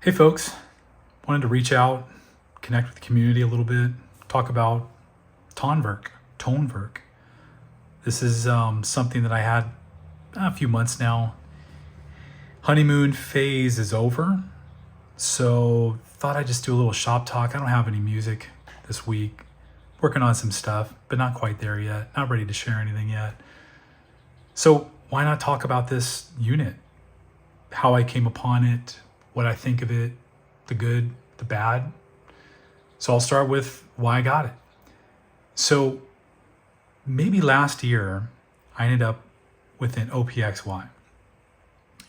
Hey folks, wanted to reach out, connect with the community a little bit, talk about Tonverk. This is something that I had a few months now. Honeymoon phase is over, so thought I'd just do a little shop talk. I don't have any music this week. Working on some stuff, but not quite there yet. Not ready to share anything yet. So why not talk about this unit? How I came upon it, what I think of it, the good, the bad. So I'll start with why I got it. So maybe last year, I ended up with an OPXY.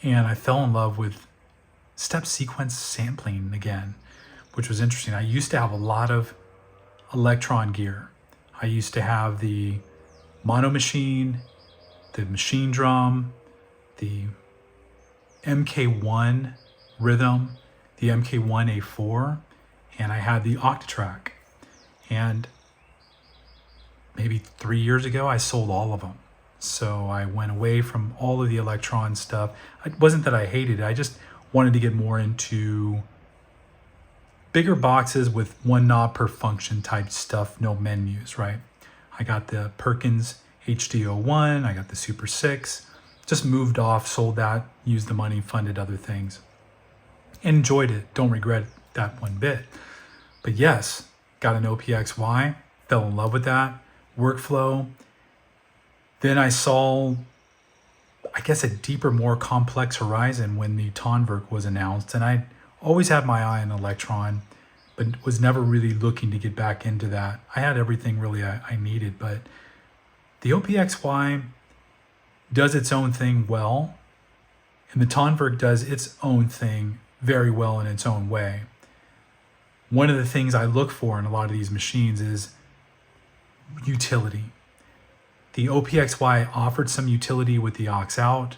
And I fell in love with step sequence sampling again, which was interesting. I used to have a lot of Elektron gear. I used to have the mono machine, the machine drum, the MK1 rhythm, the MK1A4, and I had the Octatrack. And maybe 3 years ago, I sold all of them. So I went away from all of the Elektron stuff. It wasn't that I hated it, I just wanted to get more into bigger boxes with one knob per function type stuff, no menus, right? I got the Perkins HD01, I got the Super 6, just moved off, sold that, used the money, funded other things. Enjoyed it, don't regret that one bit. But yes, got an OPXY, fell in love with that, workflow. Then I saw, I guess, a deeper, more complex horizon when the Tonverk was announced. And I always had my eye on Elektron, but was never really looking to get back into that. I had everything really I needed, but the OPXY does its own thing well, and the Tonverk does its own thing very well in its own way. One of the things I look for in a lot of these machines is utility. The OPXY offered some utility with the aux out.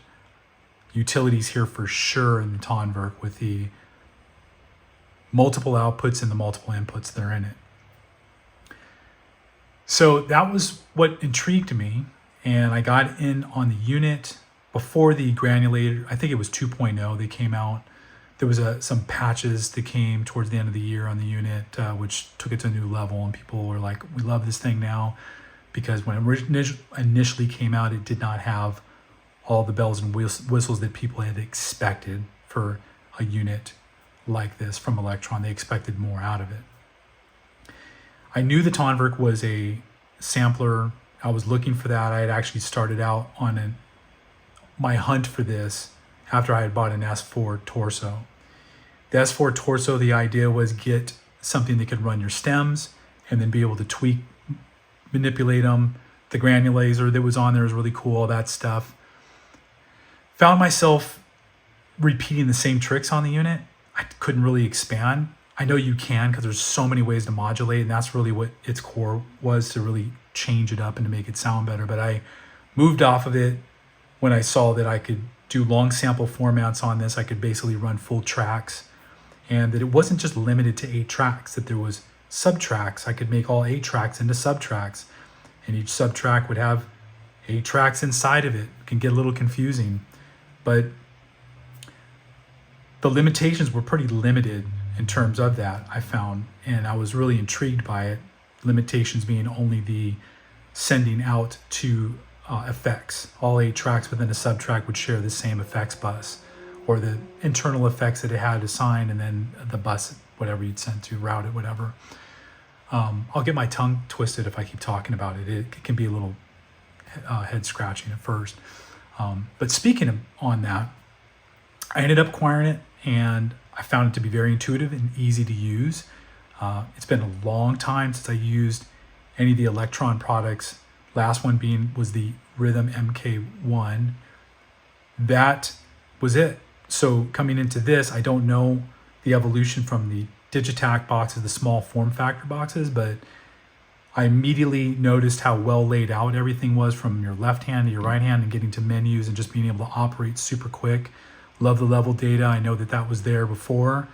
Utility's here for sure in the Tonverk with the multiple outputs and the multiple inputs that are in it. So that was what intrigued me, and I got in on the unit before the granulator. I think it was 2.0 they came out. There was some patches that came towards the end of the year on the unit, which took it to a new level, and people were like, we love this thing now, because when it initially came out, it did not have all the bells and whistles that people had expected for a unit like this from Elektron. They expected more out of it. I knew the Tonverk was a sampler. I was looking for that. I had actually started out on my hunt for this after I had bought an S4 Torso. The S4 Torso, the idea was get something that could run your stems and then be able to tweak, manipulate them. The granulator that was on there was really cool, all that stuff. Found myself repeating the same tricks on the unit. I couldn't really expand. I know you can, because there's so many ways to modulate, and that's really what its core was, to really change it up and to make it sound better. But I moved off of it when I saw that I could do long sample formats on this. I could basically run full tracks, and that it wasn't just limited to 8 tracks, that there was subtracks. I could make all 8 tracks into subtracks, and each subtrack would have 8 tracks inside of it. It can get a little confusing, but the limitations were pretty limited in terms of that, I found, and I was really intrigued by it. Limitations being only the sending out to effects. All 8 tracks within a subtrack would share the same effects bus, or the internal effects that it had assigned, and then the bus, whatever you'd send to, route it, whatever. I'll get my tongue twisted if I keep talking about it. It can be a little head scratching at first. But speaking on that, I ended up acquiring it, and I found it to be very intuitive and easy to use. It's been a long time since I used any of the Elektron products. Last one was the Rhythm MK1. That was it. So coming into this, I don't know the evolution from the Digitac boxes, the small form factor boxes, but I immediately noticed how well laid out everything was from your left hand to your right hand, and getting to menus and just being able to operate super quick. Love the level data. I know that was there before.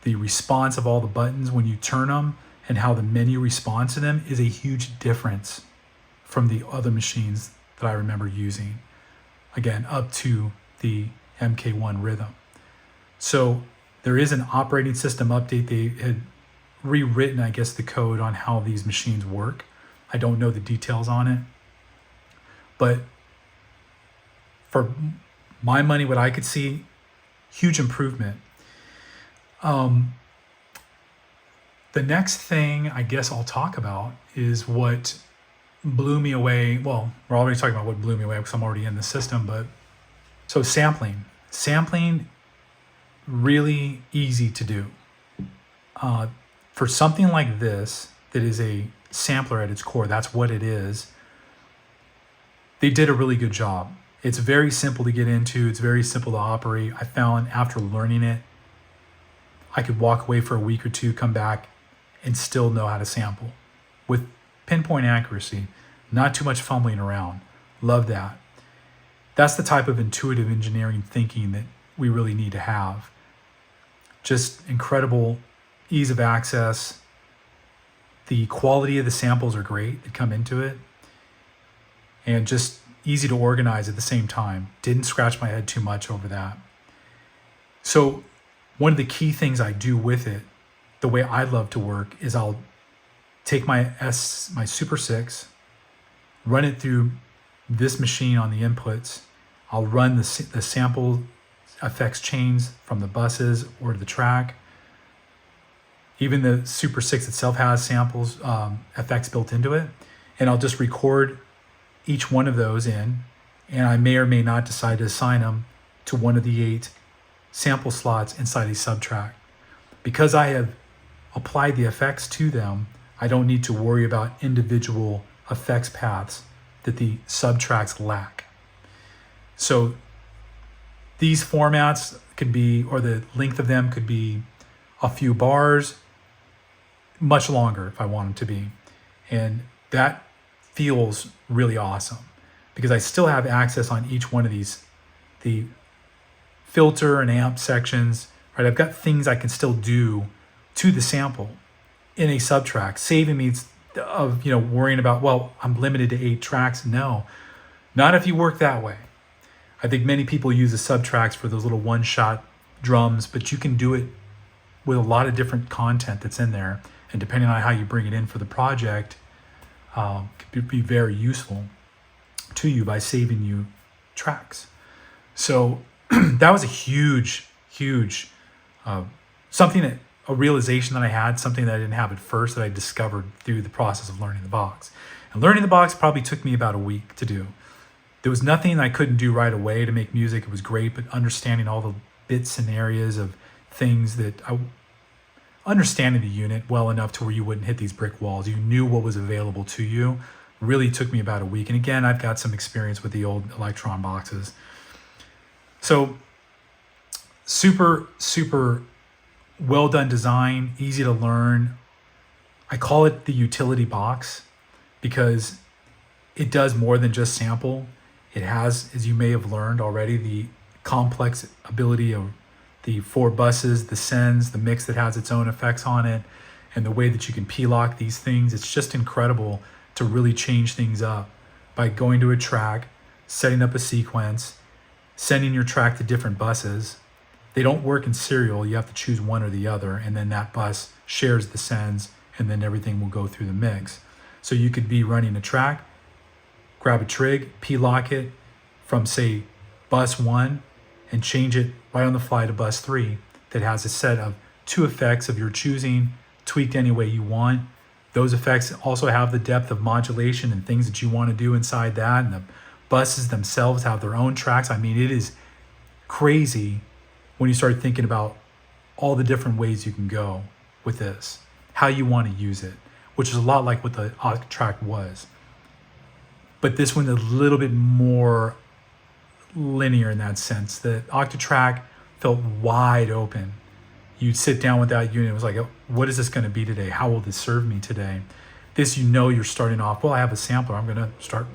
The response of all the buttons when you turn them, and how the menu responds to them, is a huge difference from the other machines that I remember using. Again, up to the MK1 Rhythm. So There is an operating system update. They had rewritten, I guess, the code on how these machines work. I don't know the details on it. But for my money, what I could see, huge improvement. The next thing I guess I'll talk about is what blew me away. Well, we're already talking about what blew me away because I'm already in the system, but so sampling. Sampling, really easy to do. For something like this, that is a sampler at its core, that's what it is, they did a really good job. It's very simple to get into. It's very simple to operate. I found after learning it, I could walk away for a week or two, come back, and still know how to sample with pinpoint accuracy, not too much fumbling around. Love that. That's the type of intuitive engineering thinking that we really need to have. Just incredible ease of access. The quality of the samples are great that come into it, and just easy to organize at the same time. Didn't scratch my head too much over that. So one of the key things I do with it, the way I love to work, is I'll take my Super 6, run it through this machine on the inputs. I'll run the sample effects chains from the buses or the track. Even the Super 6 itself has samples, effects built into it. And I'll just record each one of those in, and I may or may not decide to assign them to one of the 8 sample slots inside a subtrack. Because I have applied the effects to them, I don't need to worry about individual effects paths that the subtracks lack. So these formats could be, or the length of them could be a few bars, much longer if I want them to be. And that feels really awesome because I still have access on each one of these, the filter and amp sections, right? I've got things I can still do to the sample in a subtrack, saving me of, worrying about, well, I'm limited to 8 tracks. No, not if you work that way. I think many people use the subtracks for those little one-shot drums, but you can do it with a lot of different content that's in there. And depending on how you bring it in for the project, could be very useful to you by saving you tracks. So that was a huge something that, a realization that I had, something that I didn't have at first that I discovered through the process of learning the box. And learning the box probably took me about a week to do. There was nothing I couldn't do right away to make music. It was great, but understanding all the bits and areas of things that understanding the unit well enough to where you wouldn't hit these brick walls. You knew what was available to you. Really took me about a week. And again, I've got some experience with the old Elektron boxes. So super well done design, easy to learn. I call it the utility box because it does more than just sample. It has, as you may have learned already, the complex ability of the 4 buses, the sends, the mix that has its own effects on it, and the way that you can P-lock these things. It's just incredible to really change things up by going to a track, setting up a sequence, sending your track to different buses. They don't work in serial. You have to choose one or the other, and then that bus shares the sends, and then everything will go through the mix. So you could be running a track, grab a trig, P-lock it from, say, bus 1, and change it right on the fly to bus 3 that has a set of 2 effects of your choosing, tweaked any way you want. Those effects also have the depth of modulation and things that you want to do inside that, and the buses themselves have their own tracks. I mean, it is crazy when you start thinking about all the different ways you can go with this, how you want to use it, which is a lot like what the Octatrack was. But this one's a little bit more linear in that sense. The Octatrack felt wide open. You'd sit down with that unit, it was like, what is this going to be today? How will this serve me today? This, you're starting off, well, I have a sampler, I'm going to start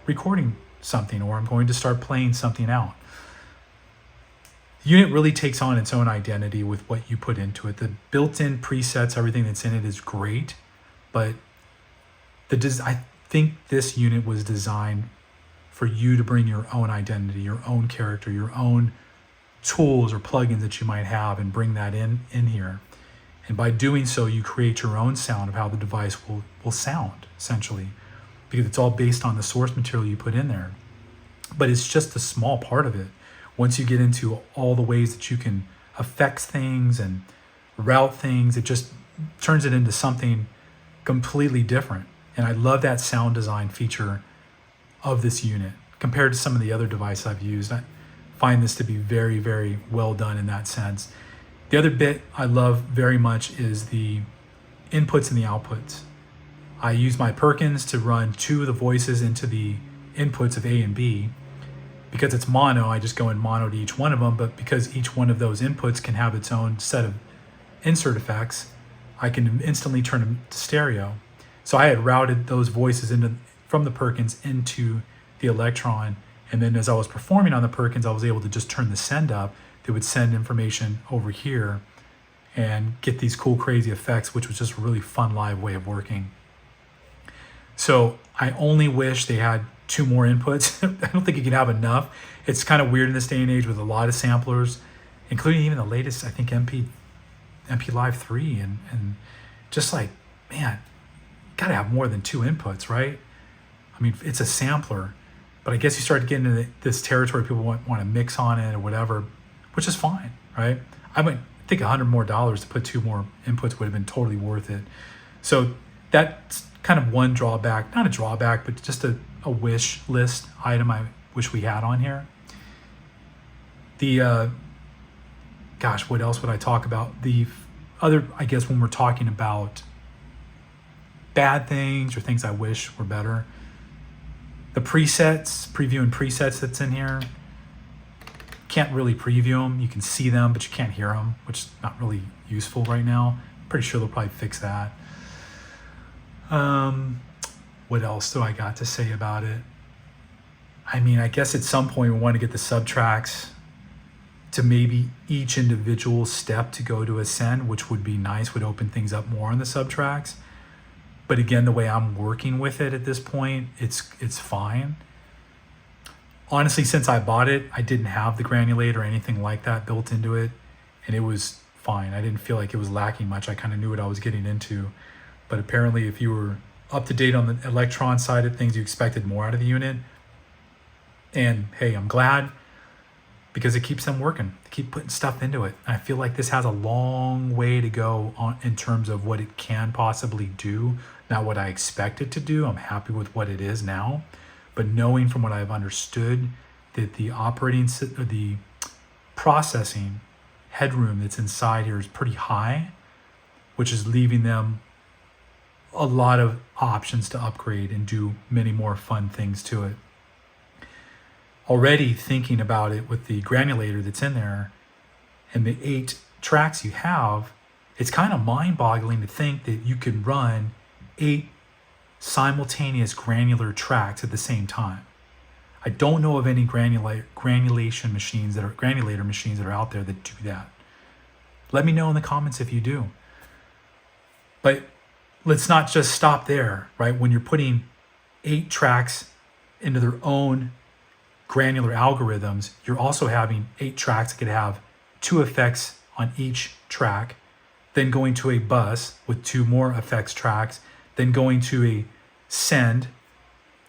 recording something, or I'm going to start playing something out. The unit really takes on its own identity with what you put into it. The built-in presets, everything that's in it is great, but I think this unit was designed for you to bring your own identity, your own character, your own tools or plugins that you might have and bring that in here. And by doing so, you create your own sound of how the device will sound, essentially, because it's all based on the source material you put in there. But it's just a small part of it. Once you get into all the ways that you can affect things and route things, it just turns it into something completely different. And I love that sound design feature of this unit compared to some of the other devices I've used. I find this to be very, very well done in that sense. The other bit I love very much is the inputs and the outputs. I use my Perkins to run 2 of the voices into the inputs of A and B. Because it's mono, I just go in mono to each one of them, but because each one of those inputs can have its own set of insert effects, I can instantly turn them to stereo. So I had routed those voices from the Perkins into the Elektron, and then as I was performing on the Perkins, I was able to just turn the send up that would send information over here and get these cool, crazy effects, which was just a really fun live way of working. So I only wish they had 2 more inputs. I don't think you can have enough. It's kind of weird in this day and age with a lot of samplers, including even the latest, I think, MP Live 3, and just like, man, gotta have more than 2 inputs, right? I mean, it's a sampler, but I guess you start to get into this territory, people want to mix on it or whatever, which is fine, right? I think $100 more to put 2 more inputs would have been totally worth it. So that's kind of one drawback, not a drawback, but just a wish list item I wish we had on here. The, gosh, what else would I talk about? The other, I guess, when we're talking about bad things or things I wish were better, the presets, previewing presets that's in here, can't really preview them. You can see them, but you can't hear them, which is not really useful right now. Pretty sure they'll probably fix that. What else do I got to say about it? I mean, I guess at some point we want to get the subtracks to maybe each individual step to go to ascend, which would be nice, would open things up more on the subtracks. But again, the way I'm working with it at this point, it's fine. Honestly, since I bought it, I didn't have the granulator or anything like that built into it, and it was fine. I didn't feel like it was lacking much. I kind of knew what I was getting into. But apparently, if you were up to date on the Elektron side of things, you expected more out of the unit. And hey, I'm glad, because it keeps them working. They keep putting stuff into it. And I feel like this has a long way to go on in terms of what it can possibly do. Not what I expect it to do. I'm happy with what it is now. But knowing from what I've understood that the processing headroom that's inside here is pretty high, which is leaving them a lot of options to upgrade and do many more fun things to it. Already thinking about it with the granulator that's in there and the 8 tracks you have, it's kind of mind-boggling to think that you could run 8 simultaneous granular tracks at the same time. I don't know of any granulator machines that are out there that do that. Let me know in the comments if you do. But let's not just stop there, right? When you're putting 8 tracks into their own granular algorithms, you're also having 8 tracks that could have 2 effects on each track, then going to a bus with 2 more effects tracks, then going to a send,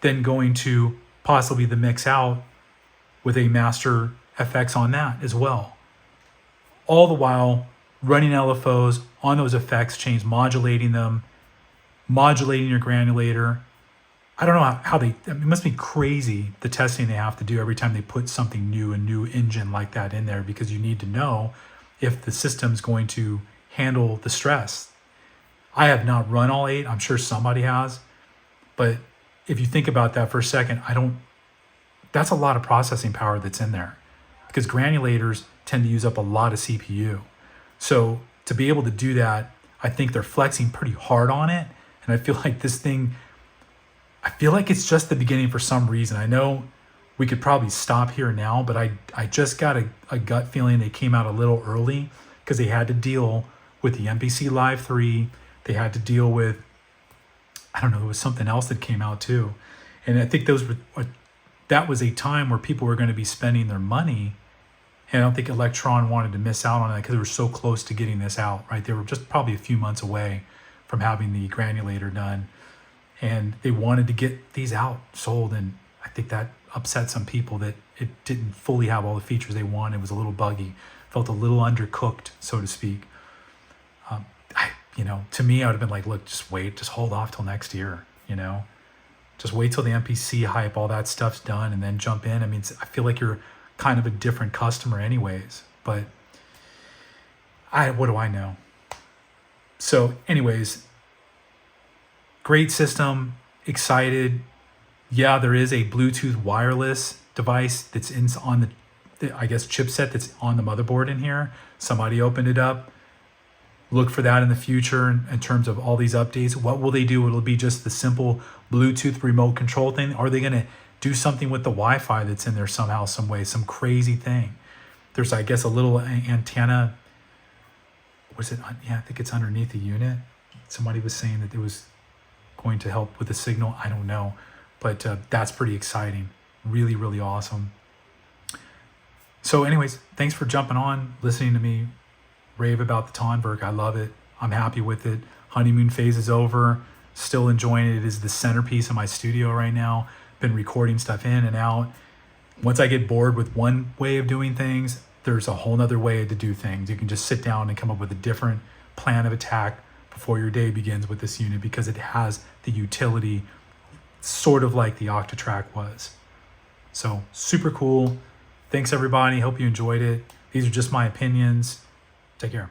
then going to possibly the mix out with a master FX on that as well. All the while running LFOs on those effects chains, modulating them, modulating your granulator. I don't know how it must be crazy, the testing they have to do every time they put something new, a new engine like that in there, because you need to know if the system's going to handle the stress. I have not run all 8. I'm sure somebody has. But if you think about that for a second, that's a lot of processing power that's in there, because granulators tend to use up a lot of CPU. So to be able to do that, I think they're flexing pretty hard on it. And I feel like it's just the beginning for some reason. I know we could probably stop here now, but I just got a gut feeling they came out a little early because they had to deal with the MPC Live 3. They had to deal with, I don't know, there was something else that came out too. And I think that was a time where people were going to be spending their money And I don't think Elektron wanted to miss out on it because they were so close to getting this out, right? They were just probably a few months away from having the granulator done. And they wanted to get these out, sold. And I think that upset some people that it didn't fully have all the features they wanted. It was a little buggy, felt a little undercooked, so to speak. To me, I would have been like, look, just wait, just hold off till next year, just wait till the MPC hype, all that stuff's done, and then jump in. I mean, I feel like you're kind of a different customer anyways, but what do I know? So anyways, great system, excited. Yeah, there is a Bluetooth wireless device that's on the chipset that's on the motherboard in here. Somebody opened it up. Look for that in the future in terms of all these updates. What will they do? It'll be just the simple Bluetooth remote control thing. Are they going to do something with the Wi-Fi that's in there somehow, some way, some crazy thing? There's, I guess, a little antenna. Was it? Yeah, I think it's underneath the unit. Somebody was saying that it was going to help with the signal. I don't know. But that's pretty exciting. Really, really awesome. So anyways, thanks for jumping on, listening to me rave about the Tonverk. I love it. I'm happy with it. Honeymoon phase is over. Still enjoying it. It is the centerpiece of my studio right now. Been recording stuff in and out. Once I get bored with one way of doing things, there's a whole nother way to do things. You can just sit down and come up with a different plan of attack before your day begins with this unit because it has the utility sort of like the Octatrack was. So super cool. Thanks everybody. Hope you enjoyed it. These are just my opinions. Take care.